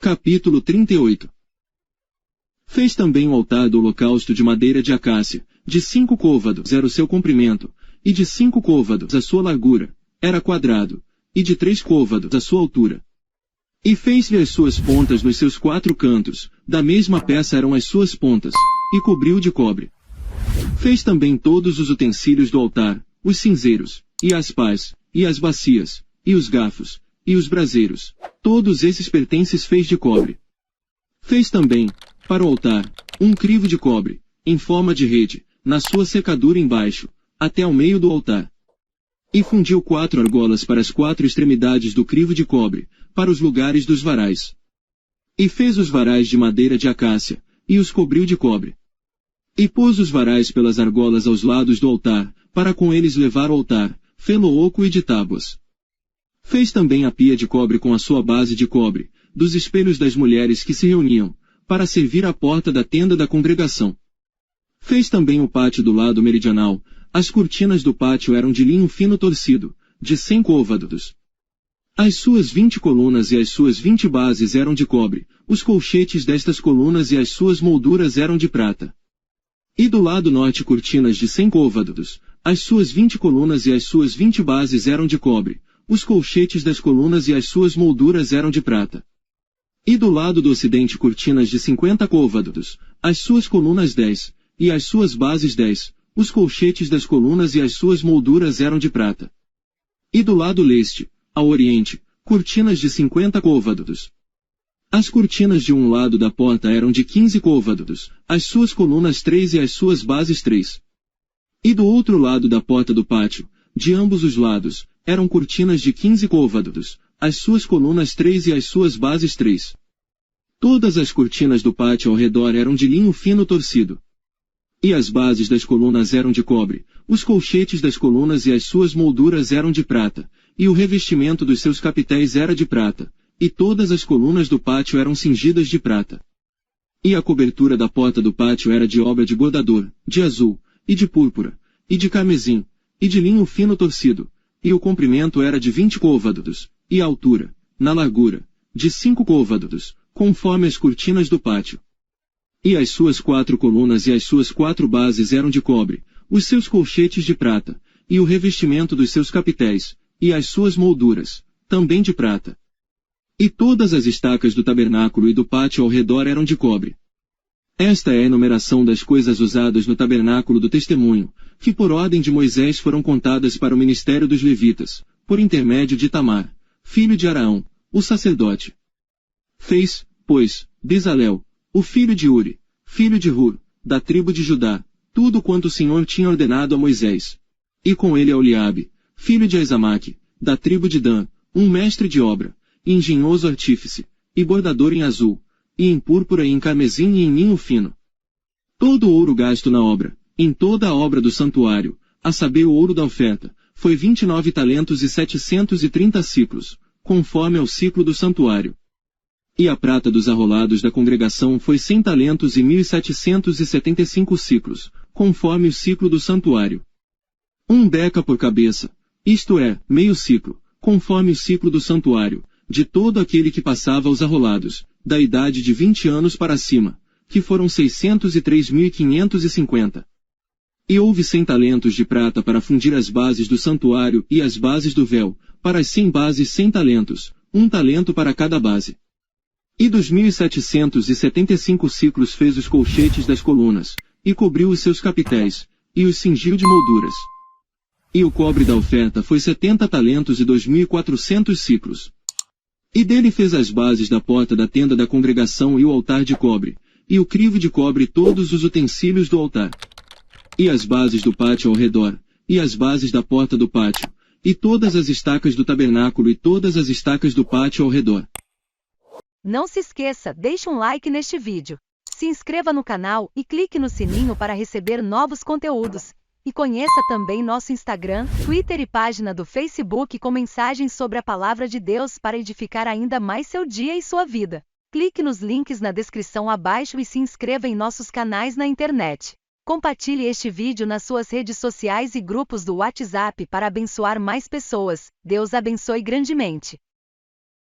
Capítulo 38. Fez também o altar do holocausto de madeira de acácia, de 5 côvados era o seu comprimento, e de 5 côvados a sua largura, era quadrado, e de 3 côvados a sua altura. E fez-lhe as suas pontas nos seus 4 cantos, da mesma peça eram as suas pontas, e cobriu de cobre. Fez também todos os utensílios do altar, os cinzeiros, e as pás, e as bacias, e os garfos, e os braseiros, todos esses pertences fez de cobre. Fez também, para o altar, um crivo de cobre, em forma de rede, na sua secadura embaixo, até ao meio do altar. E fundiu 4 argolas para as 4 extremidades do crivo de cobre, para os lugares dos varais. E fez os varais de madeira de acácia, e os cobriu de cobre. E pôs os varais pelas argolas aos lados do altar, para com eles levar o altar, fê-lo oco e de tábuas. Fez também a pia de cobre com a sua base de cobre, dos espelhos das mulheres que se reuniam, para servir à porta da tenda da congregação. Fez também o pátio do lado meridional, as cortinas do pátio eram de linho fino torcido, de 100 côvados. As suas 20 colunas e as suas 20 bases eram de cobre, os colchetes destas colunas e as suas molduras eram de prata. E do lado norte cortinas de 100 côvados, as suas 20 colunas e as suas 20 bases eram de cobre, os colchetes das colunas e as suas molduras eram de prata. E do lado do ocidente cortinas de 50 côvados, as suas colunas 10, e as suas bases 10, os colchetes das colunas e as suas molduras eram de prata. E do lado leste, ao oriente, cortinas de 50 côvados. As cortinas de um lado da porta eram de 15 côvados, as suas colunas 3 e as suas bases 3. E do outro lado da porta do pátio, de ambos os lados, eram cortinas de 15 côvados, as suas colunas 3 e as suas bases 3. Todas as cortinas do pátio ao redor eram de linho fino torcido. E as bases das colunas eram de cobre, os colchetes das colunas e as suas molduras eram de prata, e o revestimento dos seus capitéis era de prata, e todas as colunas do pátio eram cingidas de prata. E a cobertura da porta do pátio era de obra de bordador, de azul, e de púrpura, e de carmesim, e de linho fino torcido, e o comprimento era de 20 côvados, e a altura, na largura, de 5 côvados, conforme as cortinas do pátio. E as suas 4 colunas e as suas 4 bases eram de cobre, os seus colchetes de prata, e o revestimento dos seus capitéis, e as suas molduras, também de prata. E todas as estacas do tabernáculo e do pátio ao redor eram de cobre. Esta é a enumeração das coisas usadas no tabernáculo do testemunho, que por ordem de Moisés foram contadas para o ministério dos levitas, por intermédio de Itamar, filho de Araão, o sacerdote. Fez, pois, Bezalel, o filho de Uri, filho de Hur, da tribo de Judá, tudo quanto o Senhor tinha ordenado a Moisés. E com ele Eliabe, filho de Aizamaque, da tribo de Dan, um mestre de obra, engenhoso artífice, e bordador em azul, e em púrpura e em carmesim e em linho fino. Todo o ouro gasto na obra, em toda a obra do santuário, a saber o ouro da oferta, foi 29 talentos e 730 siclos, conforme ao ciclo do santuário. E a prata dos arrolados da congregação foi 100 talentos e 1.775 ciclos, conforme o ciclo do santuário. 1 deca por cabeça, isto é, meio ciclo, conforme o ciclo do santuário, de todo aquele que passava os arrolados, da idade de 20 anos para cima, que foram 603.550. E houve 100 talentos de prata para fundir as bases do santuário e as bases do véu, para as 100 bases 100 talentos, 1 talento para cada base. E dos 1.775 ciclos fez os colchetes das colunas, e cobriu os seus capitéis, e os cingiu de molduras. E o cobre da oferta foi 70 talentos e 2.400 ciclos. E dele fez as bases da porta da tenda da congregação e o altar de cobre, e o crivo de cobre e todos os utensílios do altar. E as bases do pátio ao redor, e as bases da porta do pátio, e todas as estacas do tabernáculo e todas as estacas do pátio ao redor. Não se esqueça, deixe um like neste vídeo. Se inscreva no canal e clique no sininho para receber novos conteúdos. E conheça também nosso Instagram, Twitter e página do Facebook com mensagens sobre a Palavra de Deus para edificar ainda mais seu dia e sua vida. Clique nos links na descrição abaixo e se inscreva em nossos canais na internet. Compartilhe este vídeo nas suas redes sociais e grupos do WhatsApp para abençoar mais pessoas. Deus abençoe grandemente.